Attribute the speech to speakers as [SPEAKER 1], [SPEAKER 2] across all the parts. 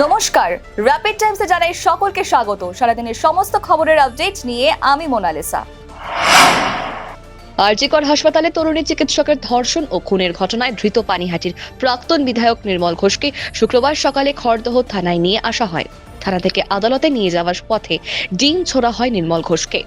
[SPEAKER 1] নমস্কার, র্যাপিড টাইমসে জানাই সকলকে স্বাগত। সারাদিনের সমস্ত খবরের আপডেট নিয়ে আমি মোনালিসা। আরজি কর হাসপাতালে তরুণী চিকিৎসকের ধর্ষণ ও খুনের ঘটনায় ধৃত পানিহাটির প্রাক্তন বিধায়ক নির্মল ঘোষকে শুক্রবার সকালে খড়দহ থানায় নিয়ে আসা হয়। থানা থেকে আদালতে নিয়ে যাওয়ার পথে ডিম ছোড়া হয় নির্মল ঘোষকে।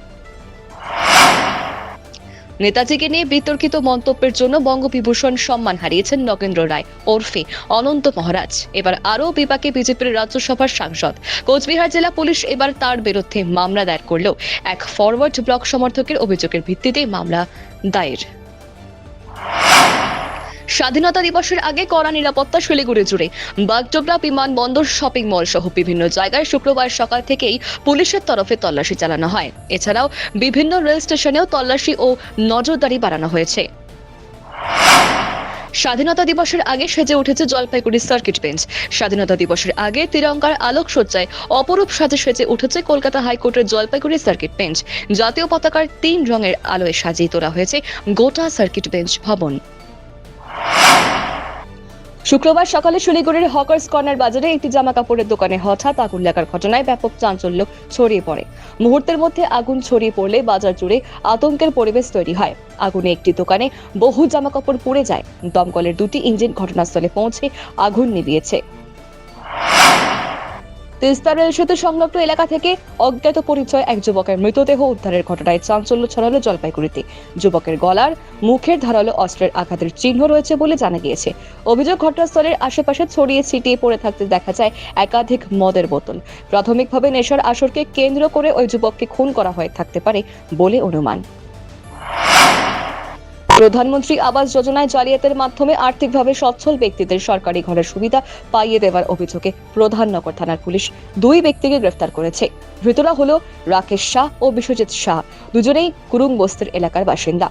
[SPEAKER 1] নেতাজিকে নিয়ে বিতর্কিত মন্তব্যের জন্য বঙ্গবিভূষণ সম্মান হারিয়েছেন নগেন্দ্র রায় ওরফে অনন্ত মহারাজ। এবার আরও বিপাকে বিজেপির রাজ্যসভার সাংসদ। কোচবিহার জেলা পুলিশ এবার তার বিরুদ্ধে মামলা দায়ের করলেও এক ফরওয়ার্ড ব্লক সমর্থকের অভিযোগের ভিত্তিতে মামলা দায়ের। স্বাধীনতা দিবসের আগে কড়া নিরাপত্তা শিলিগুড়ি জুড়ে বাগডোগরা বিমানবন্দর, শপিং মল সহ বিভিন্ন জায়গায় শুক্রবার সকাল থেকেই পুলিশের তরফে তল্লাশি চালানো হয়। এছাড়াও বিভিন্ন রেল স্টেশনেও তল্লাশি ও নজরদারি বাড়ানো হয়েছে। স্বাধীনতা দিবসের আগে সেজে উঠেছে জলপাইগুড়ি সার্কিট বেঞ্চ। স্বাধীনতা দিবসের আগে তিরঙ্গার আলোকসজ্জায় অপরূপ সাজে সেজে উঠেছে কলকাতা হাইকোর্টের জলপাইগুড়ি সার্কিট বেঞ্চ। জাতীয় পতাকার 3 রঙের আলোয় সাজিয়ে তোলা হয়েছে গোটা সার্কিট বেঞ্চ ভবন। শুক্রবার সকালে শিলিগুড়ির হকার্স কর্নার বাজারে একটি জামা কাপড়ের দোকানে হঠাৎ আগুন লাগার ঘটনায় ব্যাপক চাঞ্চল্য ছড়িয়ে পড়ে। মুহূর্তের মধ্যে আগুন ছড়িয়ে পড়লে বাজার জুড়ে আতঙ্কের পরিবেশ তৈরি হয়। আগুনে একটি দোকানে বহু জামা কাপড় পুড়ে যায়। দমকলের 2টি ইঞ্জিন ঘটনাস্থলে পৌঁছে আগুন নিভিয়েছে। তিস্তা রেল সেতু সংলগ্ন এলাকা থেকে অজ্ঞাত পরিচয় এক যুবকের মৃতদেহ উদ্ধারের ঘটনায় চাঞ্চল্য ছড়ালো জলপাইগুড়িতে। যুবকের গলার মুখের ধারালো অস্ত্রের আঘাতের চিহ্ন রয়েছে বলে জানা গিয়েছে। অভিযোগ, ঘটনাস্থলের আশেপাশে ছড়িয়ে ছিটিয়ে পড়ে থাকতে দেখা যায় একাধিক মদের বোতল। প্রাথমিকভাবে নেশার আসরকে কেন্দ্র করে ওই যুবককে খুন করা হয়ে থাকতে পারে বলে অনুমান। প্রধানমন্ত্রী আবাস যোজনায় জালিয়াতির মাধ্যমে আর্থিকভাবে সচ্ছল ব্যক্তিদের সরকারি ঘরের সুবিধা পাইয়ে দেওয়ার অভিযোগে প্রধাননগর থানার পুলিশ 2 ব্যক্তিকে গ্রেফতার করেছে। ধৃতরা হলো রাকেশ শাহ ও বিশ্বজিৎ শাহ, দুজনেই কুরুং বস্তির এলাকার বাসিন্দা।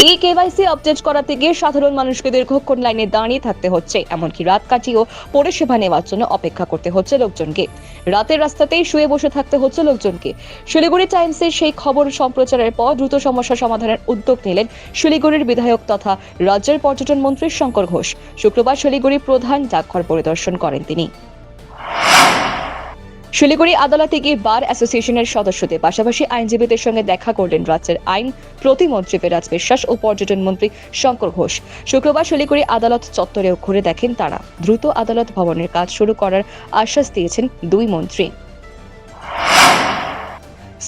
[SPEAKER 1] এই কেওয়াইসি আপডেট করাতে গিয়ে সাধারণ মানুষকে দীর্ঘক্ষণ লাইনে দাঁড়িয়ে থাকতে হচ্ছে, এমনকি রাত কাটিয়েও পরিষেবা নেওয়ার জন্য অপেক্ষা করতে হচ্ছে লোকজনকে। রাতের রাস্তাতেই শুয়ে বসে থাকতে হচ্ছে লোকজনকে। শিলিগুড়ি টাইমসের সেই খবর সম্প্রচারের পর দ্রুত সমস্যা সমাধানের উদ্যোগ নিলেন শিলিগুড়ির বিধায়ক তথা রাজ্যের পর্যটন মন্ত্রী শঙ্কর ঘোষ। শুক্রবার শিলিগুড়ি প্রধান ডাকঘর পরিদর্শন করেন তিনি। শিলিগুড়ি আদালতে গিয়ে বার অ্যাসোসিয়েশনের সদস্যদের পাশাপাশি আইনজীবীদের সঙ্গে দেখা করলেন রাজ্যের আইন প্রতিমন্ত্রী বিরাজ বিশ্বাস ও পর্যটন মন্ত্রী শঙ্কর ঘোষ। শুক্রবার শিলিগুড়ি আদালত চত্বরেও ঘুরে দেখেন তারা। দ্রুত আদালত ভবনের কাজ শুরু করার আশ্বাস দিয়েছেন 2 মন্ত্রী।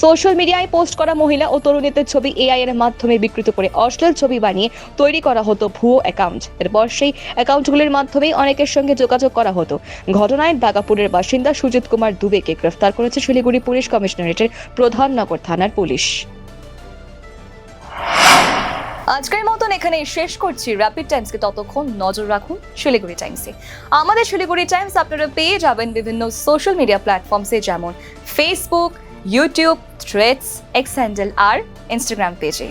[SPEAKER 1] সোশ্যাল মিডিয়ায় পোস্ট করা মহিলা ও তরুণীদের ছবি এআই এর মাধ্যমে বিকৃত করে অশ্লীল ছবি বানিয়ে তৈরি করা হতো ভুয়ো অ্যাকাউন্ট। এরপর সেই অ্যাকাউন্টগুলির মাধ্যমেই অনেকের সঙ্গে যোগাযোগ করা হতো। ঘটনায় দাগাপুরের বাসিন্দা সুজিত কুমার দুবেকে গ্রেফতার করেছে শিলিগুড়ি পুলিশ কমিশনারেটের প্রধাননগর থানার পুলিশ। আজকের মতন এখানেই শেষ করছি র্যাপিড টাইমসকে। ততক্ষণ নজর রাখুন শিলিগুড়ি টাইমসে। আমাদের শিলিগুড়ি টাইমস আপনারা পেয়ে যাবেন বিভিন্ন সোশ্যাল মিডিয়া প্ল্যাটফর্মসে, যেমন Facebook, YouTube, Threads, X handle আর ইনস্টাগ্রাম পেজে।